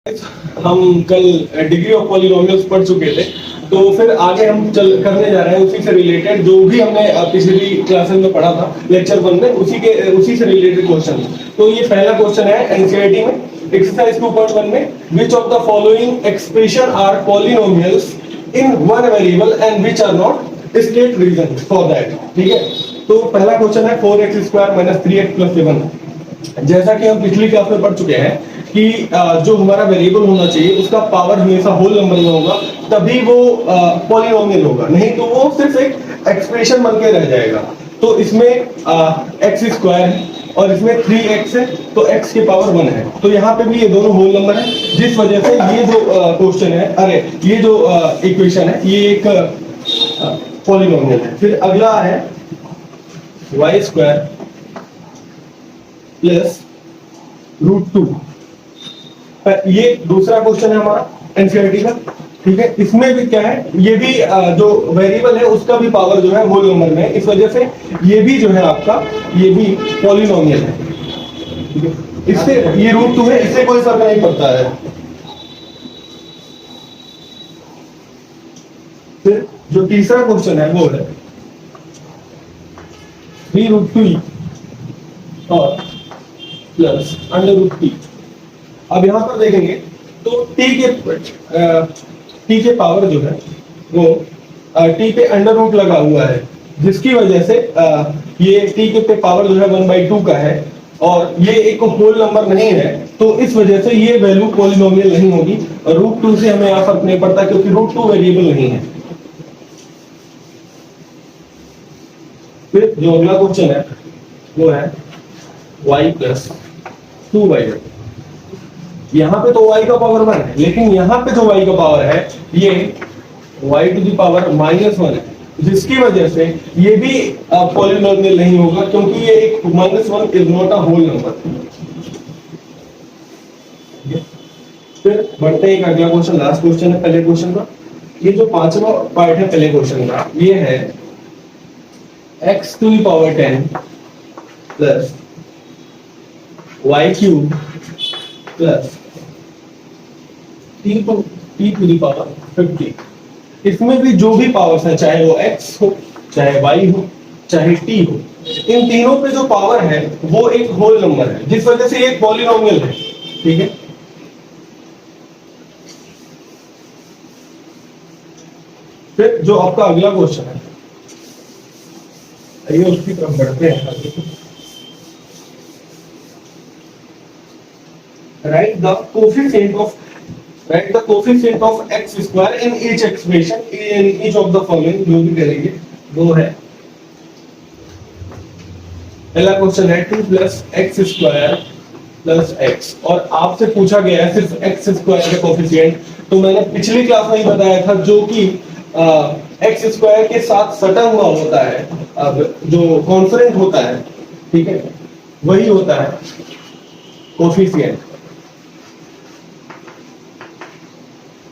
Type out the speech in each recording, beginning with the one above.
हम कल degree of polynomials पढ़ चुके थे, तो फिर आगे हम चल करने जा रहे हैं उसी से रिलेटेड जो भी हमने पिछली क्लासेस में पढ़ा था लेक्चर 1 में, उसी से रिलेटेड क्वेश्चन। तो ये पहला क्वेश्चन है एनसीईआरटी में एक्सरसाइज 2.1 में, which of the following expression are polynomials in one variable and which are not, state reason for that. ठीक है, तो पहला क्वेश्चन है 4x² - 3x + 7। जैसा कि हम पिछली क्लास में पढ़ चुके हैं कि जो हमारा वेरिएबल होना चाहिए उसका पावर हमेशा होल नंबर में होगा, तभी वो पॉलिनोमियल होगा, नहीं तो वो सिर्फ एक एक्सप्रेशन बन के रह जाएगा। तो इसमें x² है और इसमें 3x है, तो x के पावर 1 है, तो यहाँ पे भी ये दोनों होल नंबर है, जिस वजह से ये जो क्वेश्चन है, अरे ये जो इक्वेशन है, ये एक पॉलिनोमियल है। फिर अगला है y² + √2। ये दूसरा क्वेश्चन है हमारा एनसीईआरटी का। ठीक है, इसमें भी क्या है, ये भी जो वेरिएबल है उसका भी पावर जो है होल नंबर में है, इस वजह से ये भी जो है आपका ये भी पॉलिनोमियल है। ठीक है, इससे ये √2 है, इससे कोई फर्क नहीं पड़ता है। फिर जो तीसरा क्वेश्चन है वो है 3√2 और प्लस √t। अब यहां पर देखेंगे तो t के पावर जो है वो t पे √ लगा हुआ है, जिसकी वजह से ये t के पावर जो है 1/2 का है, और ये एक होल नंबर नहीं है, तो इस वजह से ये वैल्यू पॉलिनोमियल नहीं होगी। और √2 से हमें यहां फर्क नहीं पड़ता क्योंकि √2 वेरिएबल नहीं है। फिर जो अगला क्वेश्चन है वो है y + 2y। यहाँ पे तो y का पावर 1 है, लेकिन यहाँ पे जो y का पावर है ये y⁻1 है, जिसकी वजह से ये भी पॉलिनोमियल नहीं होगा, क्योंकि ये एक -1 is not a whole number. फिर बढ़ते हैं एक अगला क्वेश्चन, लास्ट क्वेश्चन है पहले क्वेश्चन का। ये जो पांचवा पार्ट है पहले क्वेश्चन का, ये है x⁻10 + y³ + t⁻50। इसमें भी जो भी पावर्स है, चाहे वो x हो, चाहे y हो, चाहे t हो, इन तीनों पे जो पावर है वो एक होल नंबर है, जिस वजह से ये एक पॉलिनोमियल है। ठीक है, फिर जो आपका अगला क्वेश्चन है, आइए उसकी तरफ बढ़ते हैं। Write the coefficient of x² in each expression in each of the following। जो भी करेंगे वो है पहला क्वेश्चन है 2 + x² + x, और आपसे पूछा गया है सिर्फ x² का कोफिशिएंट। तो मैंने पिछली क्लास में ही बताया था, जो कि x² के साथ सटा हुआ होता है, अब जो कॉन्सोनेंट होता है, ठीक है, वही होता है कोफिशिएंट।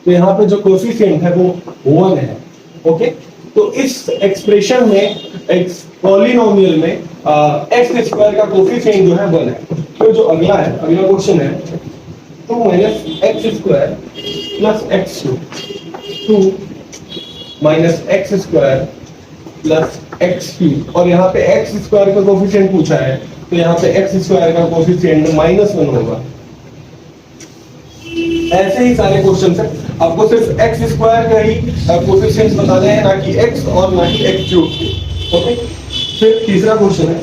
तो यहाँ पे जो कोफिशिएंट है वो 1 है। ओके, तो इस एक्सप्रेशन में, पॉलिनोमियल में x² का कोफिशिएंट जो है 1 है। तो जो अगला क्वेश्चन है 2 - x² + x², 2 - x² + x³, और यहाँ पे x² का कोफिशिएंट पूछा है, तो यहाँ पे x² का कोफिशिएंट -1 होगा। ऐसे ही सारे क्वेश्चन है, आपको सिर्फ x² का ही कोफिशिएंट्स बताने हैं, ना कि x और ना कि x³। ओके, फिर तीसरा क्वेश्चन है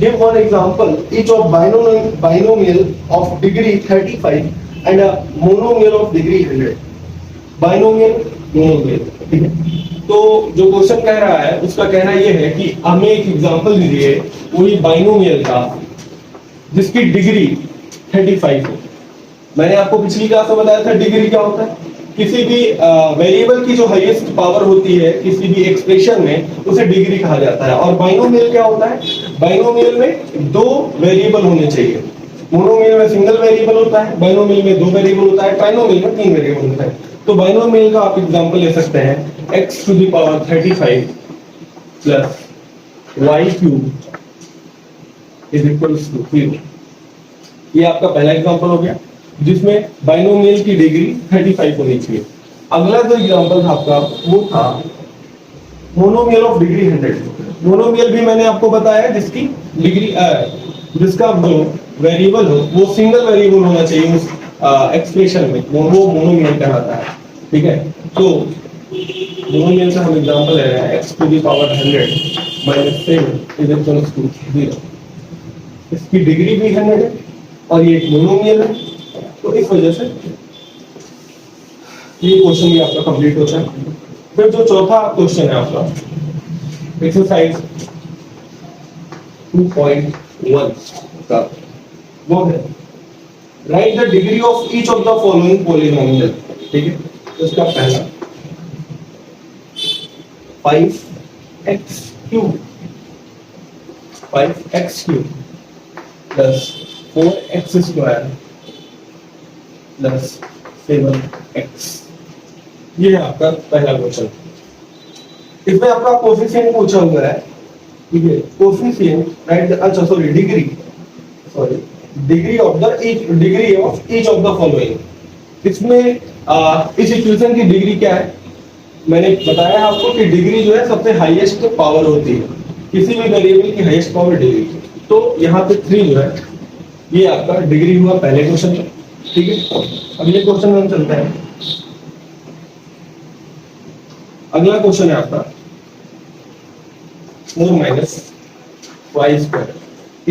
give one example each of binomial of degree 35 and a monomial of degree 100। Binomial, monomial, ठीक है। तो जो क्वेश्चन कह रहा है उसका कहना यह है कि हमें एक एग्जांपल दीजिए वही बाइनोमियल का जिसकी डिग्री 35 हो। मैंने आपको पिछली क्लास में बताया था डिग्री क्या होता है, किसी भी वेरिएबल की जो हाईएस्ट पावर होती है किसी भी एक्सप्रेशन में, उसे डिग्री कहा जाता है। और बाइनोमियल क्या होता है, बाइनोमियल में 2 वेरिएबल होने चाहिए। मोनोमियल में सिंगल वेरिएबल होता है, बाइनोमियल में 2 वेरिएबल होता है, ट्राइनोमियल में 3 वेरिएबल होता है। तो बाइनोमियल का आप एग्जांपल ले सकते हैं x⁻35 + y³ = 0। ये आपका पहला एग्जांपल हो गया जिसमें बाइनोमियल की डिग्री 35 होनी चाहिए। अगला जो एग्जांपल था आपका वो था मोनोमियल ऑफ डिग्री 100। मोनोमियल भी मैंने आपको बताया जिसकी डिग्री जिसका जो वेरिएबल हो वो सिंगल वेरिएबल होना चाहिए उस एक्सप्रेशन में, वो मोनोमियल कहलाता है। ठीक है, तो मोनोमियल का हम एग्जांपल ले रहे हैं x to the power 100 minus 7 is equals to 0। इसकी डिग्री भी 100 है और ये एक मोनोमियल है, तो इस वजह से ये क्वेश्चन भी आपका कंप्लीट होता है। फिर जो चौथा क्वेश्चन है आपका एक्सरसाइज 2.1 का, वो है right the degree of each of the following polynomial. ठीक है, तो इसका पहला 5x cube 5x cube plus 4x square plus 7x, ये है आपका पहला क्वेश्चन। इसमें आपका कोफिशिएंट पूछा हुआ है। ठीक है, कोफिशिएंट राइट, अच्छा sorry degree of the degree of each of the following. इसमें इस इक्वेशन की डिग्री क्या है, मैंने बताया आपको कि डिग्री जो है सबसे हाईएस्ट पावर होती है, किसी भी वेरिएबल की हाईएस्ट पावर डिग्री। तो यहाँ पे 3 जो है ये आपका डिग्री हुआ पहले क्वेश्चन में। ठीक है, अगले क्वेश्चन में हम चलते हैं। अगला क्वेश्चन है आपका 4 माइनस वाई स्क्वायर।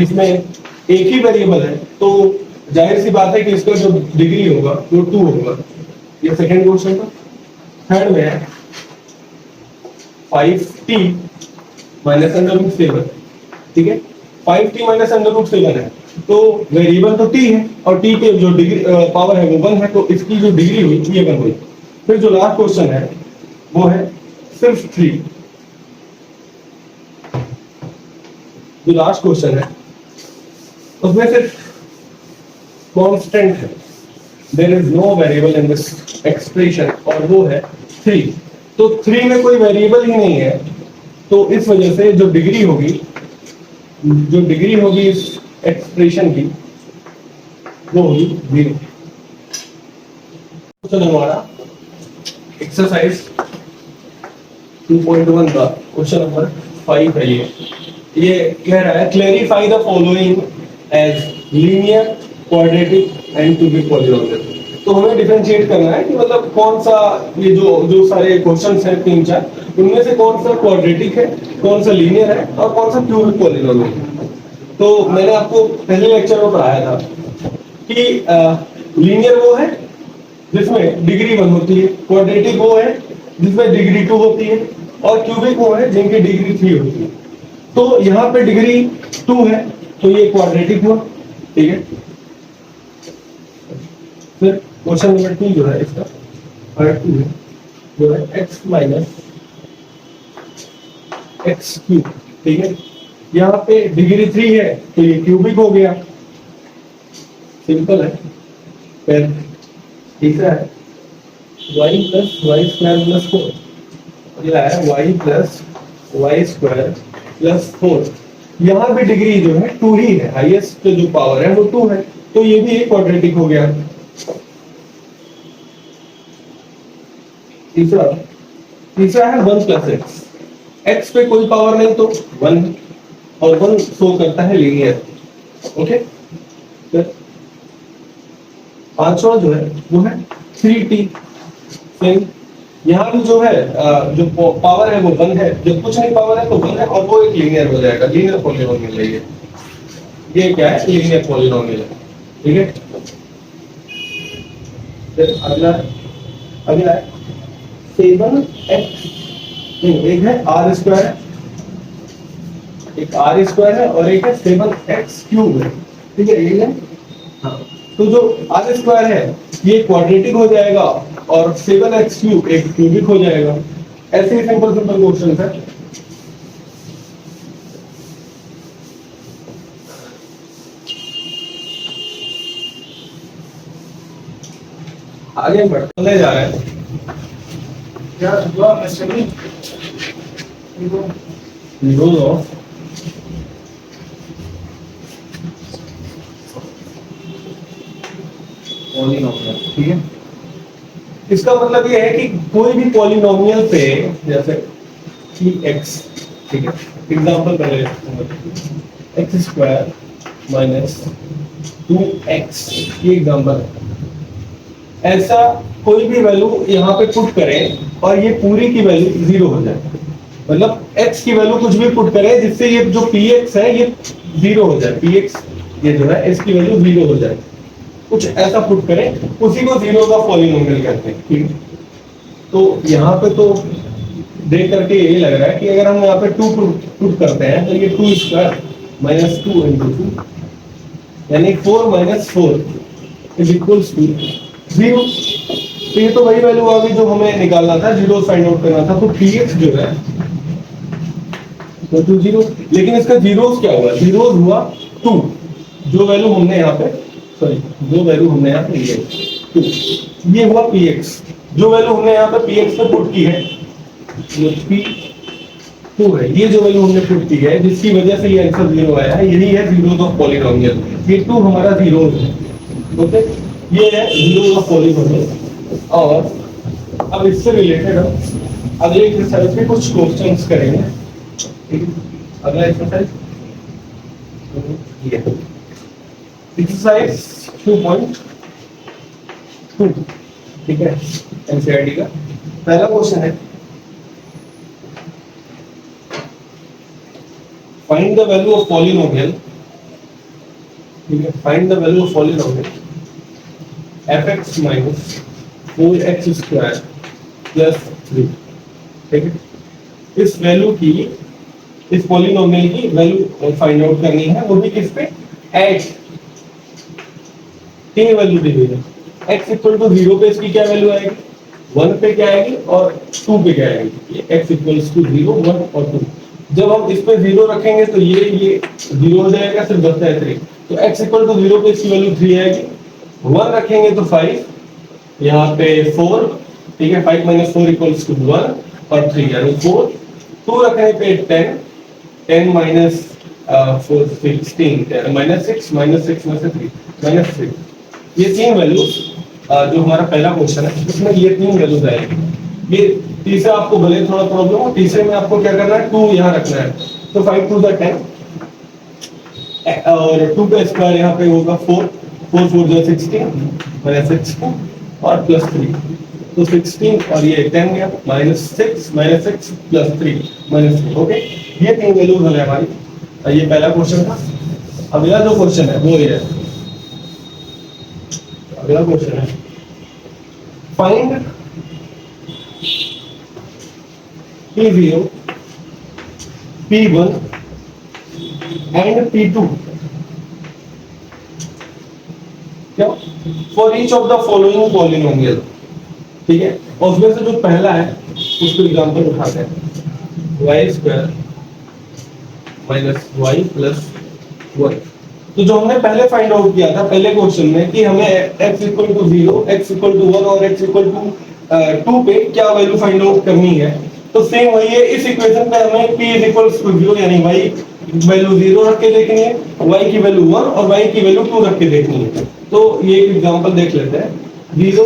इसमें एक ही वेरिएबल है तो जाहिर सी बात है कि इसका जो डिग्री होगा वो 2 होगा। ये सेकंड क्वेश्चन था। थर्ड में है 5t माइनस अंडर रूट 7। ठीक है, 5t माइनस अंडर रूट 7 है तो वेरिएबल तो t है और t के जो डिग्री पावर है वो 1 है, तो इसकी जो डिग्री हुई ये 1 हुई। फिर जो लास्ट क्वेश्चन है वो है सिर्फ 3। जो लास्ट क्वेश्चन है उसमें सिर्फ कांस्टेंट है, there is no variable in this expression, और वो है 3। तो 3 में कोई वेरिएबल ही नहीं है, तो इस वजह से जो डिग्री होगी इस एक्सप्रेशन की वो होगी 0। क्वेश्चन हमारा एक्सरसाइज 2.1 का क्वेश्चन नंबर 5 है। ये कह रहा है clarify the following as linear, quadratic and cubic polynomial. तो हमें डिफरेंशिएट करना है कि मतलब कौन सा ये जो सारे क्वेश्चंस हैं 3-4 उनमें से कौन सा क्वाड्रेटिक है, कौन सा लीनियर है और कौन सा क्यूबिक पॉलिनोमियल है। तो मैंने आपको पहले लेक्चर में पढ़ाया था कि लीनियर वो है जिसमें डिग्री 1 होती है, क्वाड्रेटिक वो है जिसमें डिग्री 2 होती है, और क्यूबिक वो है जिनकी डिग्री 3 होती है। तो यहाँ पे डिग्री 2 है तो ये क्वाड्रेटिक हुआ। ठीक है, फिर क्वेश्चन नंबर 2 जो है इसका पार्ट 2 है जो है x माइनस एक्स क्यूब। ठीक है, यहाँ पे डिग्री 3 है तो ये क्यूबिक हो गया, सिंपल है। फिर तीसरा है y plus y square plus 4, यह है y plus y square plus 4। यहाँ भी डिग्री जो है 2 ही है, हाईएस्ट जो पावर है वो 2 है, तो ये भी एक क्वाड्रेटिक हो गया। तीसरा है 1 प्लस एक्स। एक्स पे कोई पावर नहीं तो 1 है और 1 शो करता है लीनियर। ओके, फिर पांचवा जो है वो है 3t। यहाँ भी जो है जो पावर है वो 1 है, जब कुछ नहीं पावर है तो 1 है और वो एक लीनियर हो जाएगा, लीनियर पॉलिनोमियल है ये क्या है, लीनियर पॉलिनोमियल है। ठीक है, फिर अगला है 7x, एक है r स्क्वायर, एक r स्क्वायर है और एक है 7x क्यूब है। ठीक है, ये है हाँ। तो जो r स्क्वायर है ये क्वाड्रेटिक हो जाएगा और 7x क्यूब एक क्यूबिक हो जाएगा। ऐसे ही सिंपल क्वेश्चन है। आगे बढ़ते जा रहे हैं। क्या हुआ रूल ऑफ पॉलिनोमियल। ठीक है, इसका मतलब ये है कि कोई भी पॉलिनोमियल पे, जैसे कि x, ठीक है, एग्जांपल पहले एक्स स्क्वायर माइनस 2x, ये एग्जांपल है। ऐसा कोई भी वैल्यू यहाँ पे पुट करें और ये पूरी की वैल्यू जीरो हो जाए, मतलब x की वैल्यू कुछ भी पुट करें जिससे ये जो px है ये जीरो हो जाए, px ये जो है इसकी वैल्यू जीरो हो जाए, कुछ ऐसा पुट करें, उसी को जीरो का पॉलिनोमियल कहते हैं। ठीक है, तो यहाँ पे तो देख करके यही लग रहा है कि अगर हम यहाँ पे टू पुट करते हैं तो ये two square minus two into two, यानी 4 minus 4 is equals to zero. तो ये तो वही वैल्यू आ गई जो हमें निकालना था, जीरो फाइंड आउट करना था, तो px जो है तो टू जीरो, लेकिन इसका जीरोस क्या हुआ, जीरोस हुआ टू, जो वैल्यू हमने यहाँ पे, सॉरी जो वैल्यू हमने यहाँ पे लिए टू, ये हुआ px, जो वैल्यू हमने यहाँ पे px पे पुट की है ये p2 है, ये जो वैल्यू हमने पुट की है जिसकी वजह से ये आंसर जीरो आया है, यही है जीरोस ऑफ पॉलीनोमियल, ये टू हमारा जीरोस है। ओके, ये है जीरोस ऑफ पॉलीनोमियल। और अब इससे रिलेटेड हम अगले एक्सरसाइज में कुछ क्वेश्चंस करेंगे। ठीक है, अगला एक्सरसाइज ये एक्सरसाइज 2.2, ठीक है, एनसीईआरटी का पहला क्वेश्चन है, find the value of polynomial, ठीक है, find the value of polynomial fx minus 4x square plus 3, ठीक है, इस वैल्यू की, इस पॉलिनोमियल की वैल्यू फाइंड आउट करनी है, वो भी किस पे, एट, तीन वैल्यू दी हुई है, x इक्वल टू 0 पे इसकी क्या वैल्यू आएगी, 1 पे क्या आएगी और 2 पे क्या आएगी, ये x इक्वल्स टू 0 1 और 2। जब हम इस पे 0 रखेंगे तो ये 0 हो जाएगा, सिर्फ बचता है 3, तो x इक्वल टू 0 पे इसकी वैल्यू 3 आएगी, 1 रखेंगे तो 5, यहाँ पे 4, ठीक है, 5 माइनस 4 इक्वल्स टू 1 और 3 यानी 4, 2 रखने पे 10, 10 माइनस 4 16, माइनस 6 में से 3 माइनस 3, ये तीन वैल्यूज जो हमारा पहला क्वेश्चन है इसमें ये तीन वैल्यूज आएगी। ये तीसरा आपको भले थोड़ा प्रॉब्लम हो, तीसरे में आपको क्या करना है, 2 यहाँ रखना है, तो 5 2 द 10 और 2 का स्क्वायर यहाँ पे होगा 4, 4 4 जो 16 माइनस 6 और प्लस 3, तो 16 और ये 10 गया, माइनस 6 प्लस 3 माइनस 3। ओके, ये तीन वैल्यूज है हमारी, ये पहला क्वेश्चन था। अगला जो क्वेश्चन है वो ये है, अगला क्वेश्चन है find P0 P1 and P2 क्या for each of the following polynomial, ठीक है, और उसमें से जो पहला है उसको एग्जांपल उठाते हैं, y square minus y plus 1। तो जो हमने पहले फाइंड आउट किया था पहले क्वेश्चन में कि हमें x equal to 0, x equal to 1 और x इक्वल टू 2 पे क्या वैल्यू फाइंड आउट करनी है, तो सेम वही है, इस इक्वेशन पे हमें p इज इक्वल टू 0 यानी y वैल्यू 0 रख के देखनी है, y की वैल्यू 1 और y की वैल्यू 2 रख के देखनी है। तो ये एक एग्जांपल देख लेते हैं, 0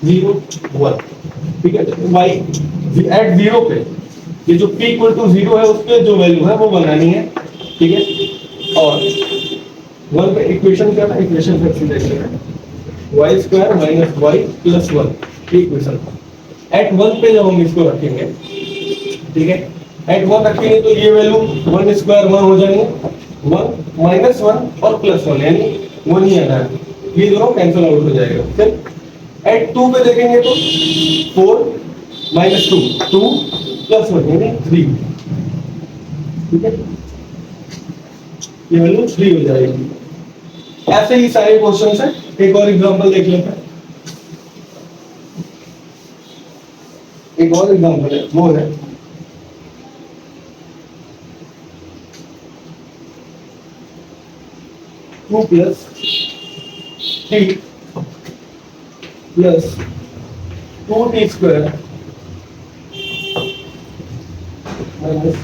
0 1, ठीक है, y एट 0 पे ये जो p इक्वल टू 0 है उस पे जो वैल्यू है वो बनानी है, ठीक है, और 1 पे इक्वेशन क्या था, इक्वेशन फिर से देख लेते हैं, y square minus y plus 1 ये इक्वेशन था। एट 1 पे जब हम इसको रखेंगे, ठीक है, एट 1 रखेंगे तो ये वैल्यू 1 स्क्वायर 1 हो जाएंगे, 1 माइनस 1 और प्लस 1 यानी 1 ही आना है, ये दोनों कैंसिल आउट हो जाएगा। फिर एट 2 पे देखेंगे तो 4 माइनस 2 2 प्लस 1 यानी 3, ठीक है, ये वैल्यू 3 हो जाएगी। ऐसे ही सारे क्वेश्चंस हैं, एक और एग्जांपल देख लेते हैं, एक और एग्जांपल है वो है 2 plus 3 plus 2t square minus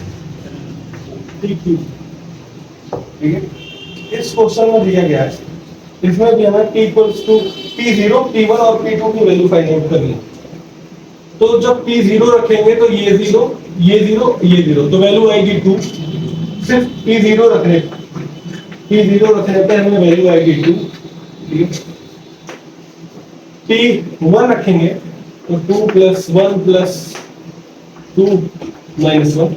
3q, ठीक है, इस क्वेश्चन में दिया गया है इसमें भी हमें p equals to p0, p1 और p2 की वैल्यू फाइंड आउट करनी है। तो जब p0 रखेंगे तो ये 0, ये 0, ये 0, तो वैल्यू आएगी 2। सिर्फ p0 रखने पे हमें वैल्यू आएगी 2। p1 रखेंगे तो 2 plus 1 plus 2 minus 1,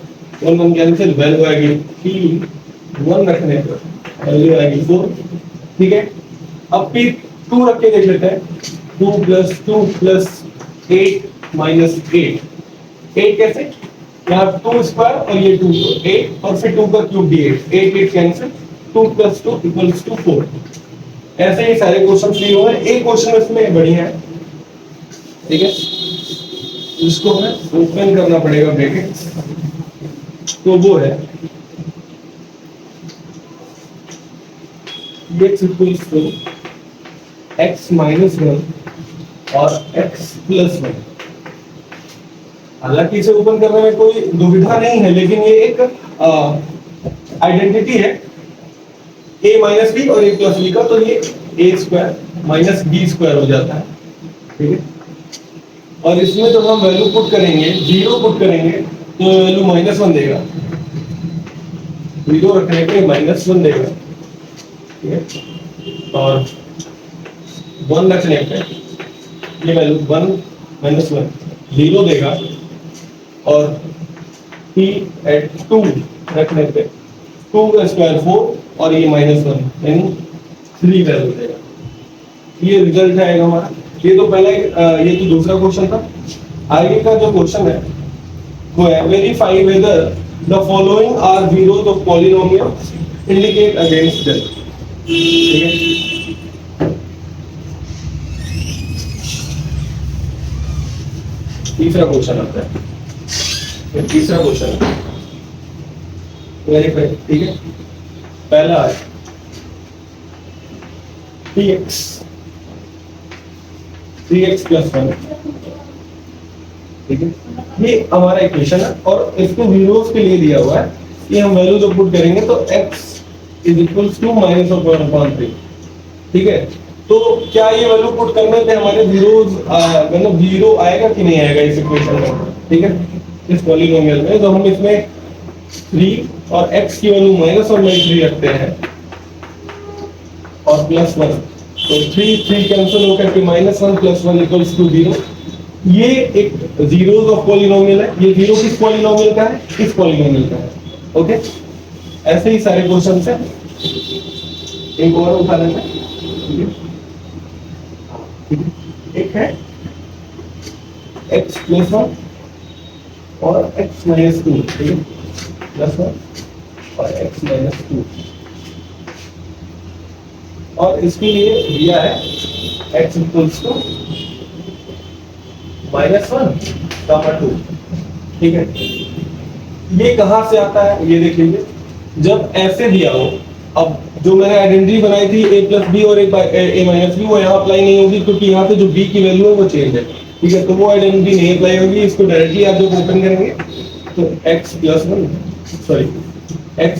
1 1 cancel, value आएगी p1 रखने पर वैल्यू आएगी 4। ठीक है, अब p2 रख के देख लेते हैं। 2 प्लस 8 माइनस 8, 8 कैसे, यहाँ 2 स्क्वायर और ये 2, तो 8 और फिर 2 का क्यूब भी 8, 8 8 कैंसिल, 2 प्लस 2 इक्वल्स टू 4। ऐसे ही सारे क्वेश्चन फ्री हुए। एक क्वेश्चन इसमें बढ़िया है, ठीक है, इसको हमें ओपन करना पड़ेगा ब्रैकेट, तो वो है x equals to x minus 1 और x प्लस 1। हालांकि इसे ओपन करने में कोई दुविधा नहीं है, लेकिन ये एक आइडेंटिटी है a माइनस बी और a प्लस बी का, तो ये a square minus b square हो जाता है। ठीक है, और इसमें जब हम वैल्यू पुट करेंगे, 0 पुट करेंगे तो वैल्यू -1 देगा, 0 रखने पे -1 देगा। ठीक है, और 1 रखने पे ये वैल्यू 1 -1 0 देगा, और p at 2 रखने पे 2 का स्क्वायर 4 और ये -1 यानी 3 वैल्यू देगा। ये रिजल्ट आएगा हमारा। ये तो पहला ये तो दूसरा क्वेश्चन था। आगे का जो क्वेश्चन है वो है verify whether the following are zeros of polynomial indicate against them. ठीक है, तीसरा क्वेश्चन आता है। तीसरा क्वेश्चन है वेरीफाई। ठीक है, पहला है3x प्लस 1। ठीक है, ये हमारा इक्वेशन है और इसको जीरोस के लिए दिया हुआ है कि हम वैल्यू जब पुट करेंगे तो x इज इक्वल्स टू -1/3। ठीक है, तो क्या ये वैल्यू पुट करने पे हमारे जीरोस मतलब 0 आएगा कि नहीं आएगा इस इक्वेशन में? ठीक है, इस पॉलिनोमियल में तो हम इसमें 3 और x की वैल्यू -1/3 रखते हैं और +1, तो 3 कैंसिल होकर के -1 + 1 इक्वल्स टू 0। ये एक जीरोस ऑफ पॉलिनोमियल है। ये 0 किस पॉलिनोमियल का है? इस पॉलिनोमियल का है। ओके, ऐसे ही सारे क्वेश्चन है। एक और उठा लेते हैं। एक है x + 1 और x - 2। ठीक है, +1 और x - 2, और इसके लिए दिया है x इक्वल्स टू -1, 2। ठीक है, ये कहां से आता है ये देख लीजिए। जब ऐसे दिया हो, अब जो मैंने आइडेंटिटी बनाई थी a + b और a - b, वो यहाँ अप्लाई नहीं होगी क्योंकि यहाँ पे जो b की वैल्यू है वो चेंज है। ठीक है, तो वो आइडेंटिटी नहीं अप्लाई होगी। इसको डायरेक्टली आप जब ओपन करेंगे तो x + 1 sorry x²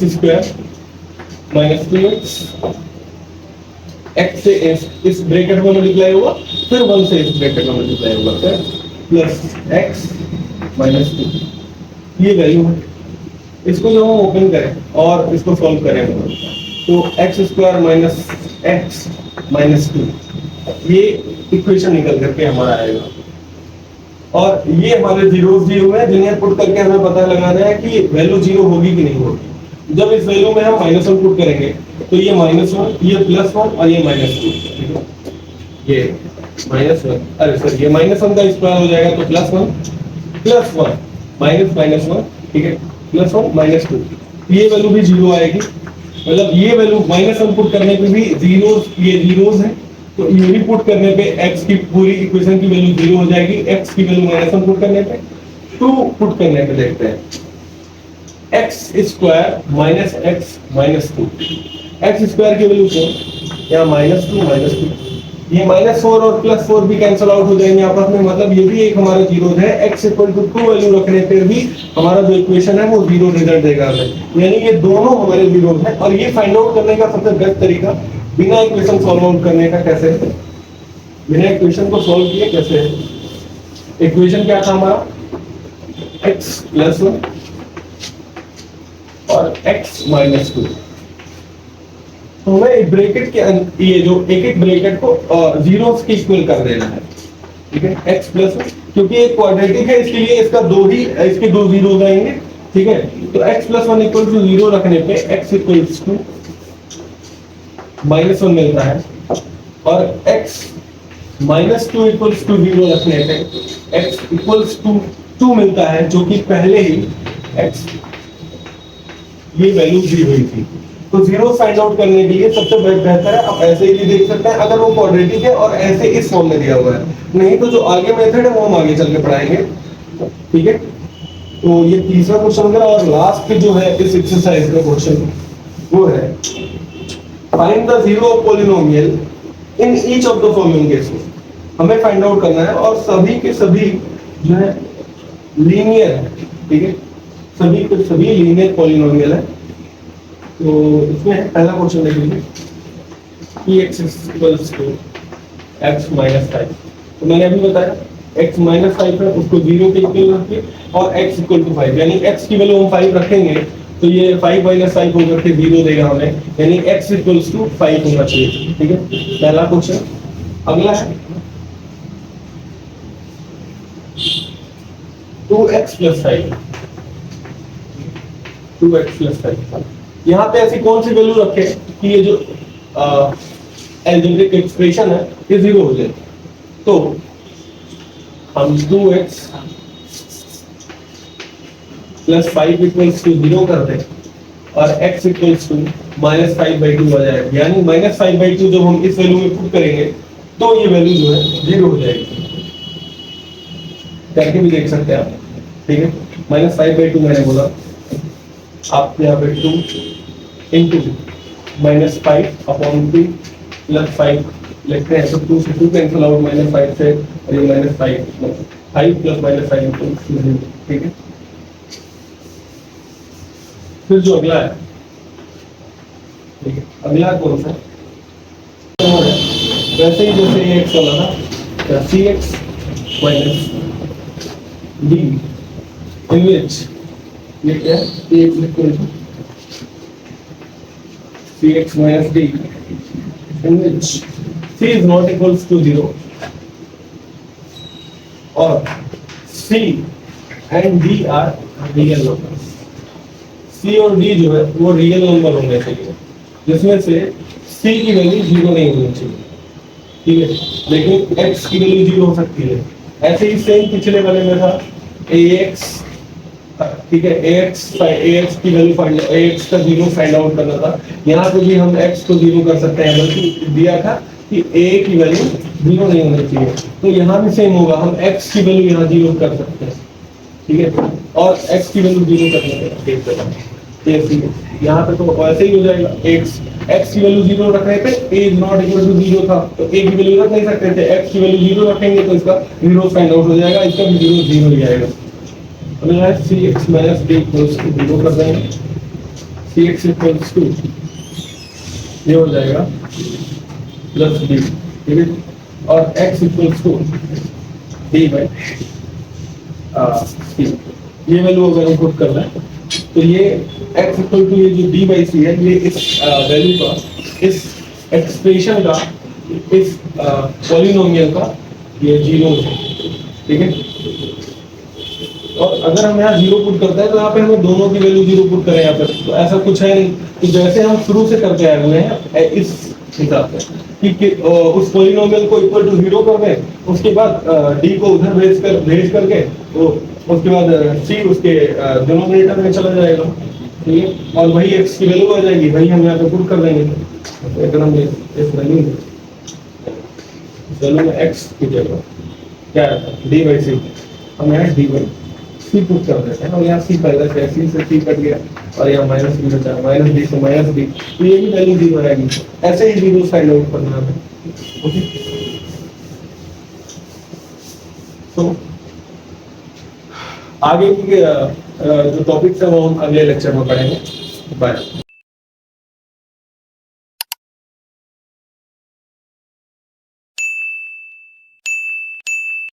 -2x x से इस ब्रैकेट में मल्टीप्लाई होगा, फिर 1 से इस ब्रैकेट में मल्टीप्लाई होगा, फिर प्लस x - 2। ये वैल्यू है। इसको जब हम ओपन करें और इसको सॉल्व करें तो x² - x - 2 ये इक्वेशन निकल करके हमारा आएगा। और ये हमारे जीरोस दिए हुए हैं जिन्हें पुट करके हमें पता लगाना है कि वैल्यू 0 होगी कि नहीं होगी। जब इस वैल्यू में हम -1 पुट करेंगे तो ये -1, ये +1 और ये -2। ये -1, अरे सर ये -1 का स्क्वायर हो जाएगा तो +1 + 1 -1। ठीक है, +1 - 2, ये वैल्यू भी 0 आएगी। मतलब ये वैल्यू -1 पुट करने पे भी जीरोस, ये जीरोस है, तो ये भी पुट करने पे x की पूरी इक्वेशन की वैल्यू 0 हो जाएगी। x की वैल्यू -1 पुट करने पे, 2 पुट करने पे देखते हैं x² - x - 2। x² की वैल्यू 4, यहाँ -2 - 2, ये -4 और +4 भी कैंसिल आउट हो जाएंगे आपस में। मतलब ये भी एक हमारा जीरो है। x = 2 वैल्यू रखने पर भी हमारा जो इक्वेशन है वो 0 रिजल्ट देगा हमें, यानी ये दोनों हमारे जीरो हैं। और ये फाइंड आउट करने का सबसे बेस्ट तरीका बिना इक्वेशन सॉल्व आउट करने का कैसे है, बिना इक्वेशन को सॉल्व किए कैसे है। इक्वेशन क्या था हमारा, x प्लस 1 और x माइनस 2। तो हमें एक ब्रैकेट के ये जो एक एक ब्रैकेट को जीरो के इक्वल कर देना है, ठीक है। x प्लस 1 क्योंकि ये क्वाड्रेटिक है इसलिए इसका दो ही इसके दो जीरो हो जाएंगे, ठीक है। तो x प्लस 1 इक्वल टू 0 रखने पे x इक्वल्स टू माइनस 1 मिलता है, और x माइनस 2 इक्वल्स टू 0 रखने पे x इक्वल्स टू 2 मिलता है, जो कि पहले ही x ये वैल्यू दी हुई थी। तो जीरो फाइंड आउट करने के लिए सबसे बेहतर है आप ऐसे ही देख सकते हैं अगर वो क्वाड्रेटिक है और ऐसे इस फॉर्म में दिया हुआ है, नहीं तो जो आगे मेथड है वो हम आगे चल के पढ़ाएंगे, ठीक है। तो ये तीसरा क्वेश्चन वगैरह, और लास्ट जो है इस एक्सरसाइज का क्वेश्चन वो है find the zero polynomial in each of the following cases. हमें फाइंड आउट करना है और सभी के सभी जो है लीनियर है, ठीक है, सभी के सभी लीनियर पॉलिनोमियल है। तो इसमें पहला क्वेश्चन देख लीजिए कि x equals to x minus 5। तो मैंने अभी बताया x माइनस 5 है उसको 0 के इक्वल रखिए और x इक्वल टू 5, यानी x की वैल्यू हम 5 रखेंगे तो ये 5 माइनस 5 होकर के 0 देगा हमें, यानी x इक्वल्स टू 5 होना चाहिए, ठीक है। पहला क्वेश्चन। अगला है 2x प्लस 5, 2x प्लस 5। यहाँ पे ऐसी कौन सी वैल्यू रखे कि ये जो अलजेब्रिक एक्सप्रेशन है ये 0 हो जाए। तो हम 2x प्लस 5 इक्वल्स टू 0 कर दें और x इक्वल्स टू माइनस 5/2 आ जाएगा, यानी माइनस 5/2 जब हम इस वैल्यू में पुट करेंगे तो ये वैल्यू जो है 0 हो जाएगी। करके भी देख सकते हैं आप, ठीक है। माइनस 5/2 मैंने बोला, आप यहाँ पे 2 इंटू माइनस 5 अपॉन 2 प्लस 5 लिखते हैं, तो 2 से 2 कैंसिल आउट, माइनस 5 से और ये माइनस 5 प्लस माइनस 5, ठीक है। फिर जो अगला है, ठीक है, अगला कौन सा वैसे ही जैसे ये x वाला था, cx minus d in which ये क्या है, cx equal to cx minus d in which c is not equals to 0 और c and d are real numbers। c और d जो है वो रियल नंबर होने चाहिए जिसमें से c की वैल्यू 0 नहीं होनी चाहिए, ठीक है, लेकिन x की वैल्यू 0 हो सकती है। ऐसे ही सेम पिछले वाले में था ax, ठीक है, ax की वैल्यू फाइंड, ax का 0 फाइंड आउट करना था। यहाँ पे भी हम x को 0 कर सकते हैं, बल्कि दिया था कि a की वैल्यू 0 नहीं होनी चाहिए। तो यहाँ भी सेम होगा, हम x की वैल्यू यहाँ 0 कर सकते हैं, ठीक है, और x की वैल्यू 0 करने पे यहाँ पे तो वैसे ही हो जाएगा। x की वैल्यू 0 रखने पे a is not equal to 0 था, तो a की वैल्यू रख नहीं सकते थे, x की वैल्यू 0 रखेंगे तो इसका 0 फाइंड आउट हो जाएगा, इसका भी 0 ही आएगा। हमें है cx minus d equals to 0 कर देंगे, cx इक्वल्स टू ये हो जाएगा प्लस d, ठीक है, और x equals to d by c। ये वैल्यू अगर हम पुट कर रहे हैं तो ये x इक्वल टू ये जो d बाई c है, ये इस वैल्यू का, इस एक्सप्रेशन का, इस पॉलिनोमियल का ये 0 है, ठीक है। और अगर हम यहाँ 0 पुट करते हैं तो यहाँ पे हमें दोनों की वैल्यू 0 पुट करें यहाँ पे, तो ऐसा कुछ है नहीं। तो जैसे हम शुरू से करके आए हुए हैं इस हिसाब से कि उस पॉलिनोमियल को इक्वल टू 0 कर दें, उसके बाद d को उधर भेज करके तो उसके बाद c उसके डिनोमिनेटर में चला जाएगा, ठीक है, और वही x की वैल्यू आ जाएगी, वही हम यहाँ पे पुट कर देंगे। तो अगर हम इस वैल्यू में x की जगह क्या है d बाई c, हम यहाँ d बाई c पुट कर देते हैं और यहाँ c पहले से c से c कट गया और यहाँ माइनस b बचा, माइनस b से माइनस b, तो ये भी वैल्यू 0 आएगी। ऐसे ही 0 फाइंड आउट करना है, ओके। तो आगे की जो टॉपिक्स है वो हम अगले लेक्चर में पढ़ेंगे। बाय।